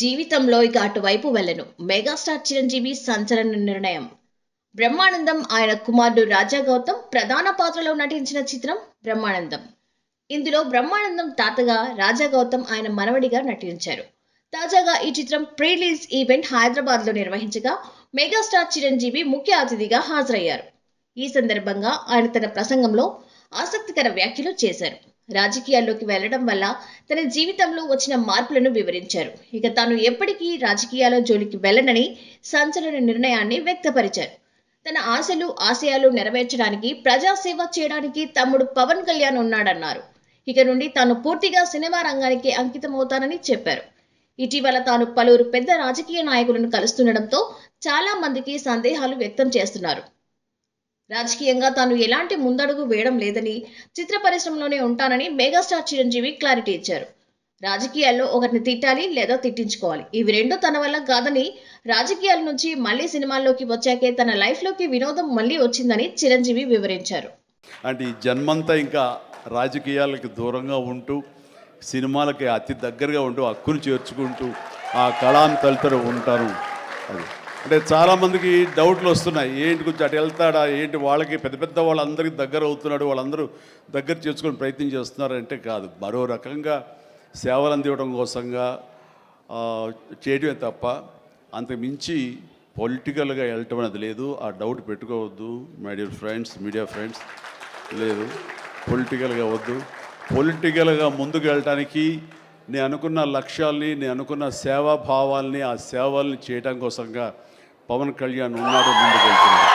జీవితంలో ఇక అటువైపు వెళ్ళను. మెగాస్టార్ చిరంజీవి సంచలన నిర్ణయం. బ్రహ్మానందం ఆయన కుమారుడు రాజా గౌతమ్ ప్రధాన పాత్రలో నటించిన చిత్రం బ్రహ్మానందం. ఇందులో బ్రహ్మానందం తాతగా, రాజా గౌతమ్ ఆయన మనవడిగా నటించారు. తాజాగా ఈ చిత్రం ప్రీ రిలీజ్ ఈవెంట్ హైదరాబాద్ లో నిర్వహించగా మెగాస్టార్ చిరంజీవి ముఖ్య అతిథిగా హాజరయ్యారు. ఈ సందర్భంగా ఆయన తన ప్రసంగంలో ఆసక్తికర వ్యాఖ్యలు చేశారు. రాజకీయాల్లోకి వెళ్లడం వల్ల తన జీవితంలో వచ్చిన మార్పులను వివరించారు. ఇక తాను ఎప్పటికీ రాజకీయాల జోలికి వెళ్లనని సంచలన నిర్ణయాన్ని వ్యక్తపరిచారు. తన ఆశలు, ఆశయాలు నెరవేర్చడానికి, ప్రజాసేవ చేయడానికి తమ్ముడు పవన్ కళ్యాణ్ ఉన్నాడన్నారు. ఇక నుండి తాను పూర్తిగా సినిమా రంగానికి అంకితమవుతానని చెప్పారు. ఇటీవల తాను పలువురు పెద్ద రాజకీయ నాయకులను కలుస్తుండటంతో చాలా మందికి సందేహాలు వ్యక్తం చేస్తున్నారు. రాజకీయంగా తాను ఎలాంటి ముందడుగు వేయడం లేదని, చిత్ర పరిశ్రమలోనే ఉంటానని మెగాస్టార్ చిరంజీవి క్లారిటీ ఇచ్చారు. రాజకీయాల్లో ఒకరిని తిట్టాలి లేదా తిట్టించుకోవాలి, ఇవి రెండు తన వల్ల కాదని, రాజకీయాల నుంచి మళ్లీ సినిమాల్లోకి వచ్చాకే తన లైఫ్ లోకి వినోదం మళ్లీ వచ్చిందని చిరంజీవి వివరించారు. అంటే ఈ జన్మంతా ఇంకా రాజకీయాలకి దూరంగా ఉంటూ, సినిమాలకి అతి దగ్గరగా ఉంటూ, హక్కును చేర్చుకుంటూ ఆ కళాన్ని తలుతూ ఉంటారు. అది అంటే చాలామందికి డౌట్లు వస్తున్నాయి, ఏంటి కొంచెం అటు వెళ్తాడా ఏంటి, వాళ్ళకి పెద్ద పెద్ద వాళ్ళందరికీ దగ్గర అవుతున్నాడు, వాళ్ళందరూ దగ్గర చేసుకొని ప్రయత్నం చేస్తున్నారంటే కాదు, మరో రకంగా సేవలు అందివ్వడం కోసంగా చేయడమే తప్ప అంతకు మించి పొలిటికల్గా వెళ్ళటం అనేది లేదు. ఆ డౌట్ పెట్టుకోవద్దు my dear friends, media friends. లేదు, పొలిటికల్గా వద్దు. పొలిటికల్గా ముందుకు వెళ్ళటానికి నేను అనుకున్న లక్ష్యాల్ని, నేను అనుకున్న సేవాభావాల్ని, ఆ సేవల్ని చేయడం కోసంగా పవన్ కళ్యాణ్ ఉన్నాడు, ముందుకు వెళ్తున్నాడు.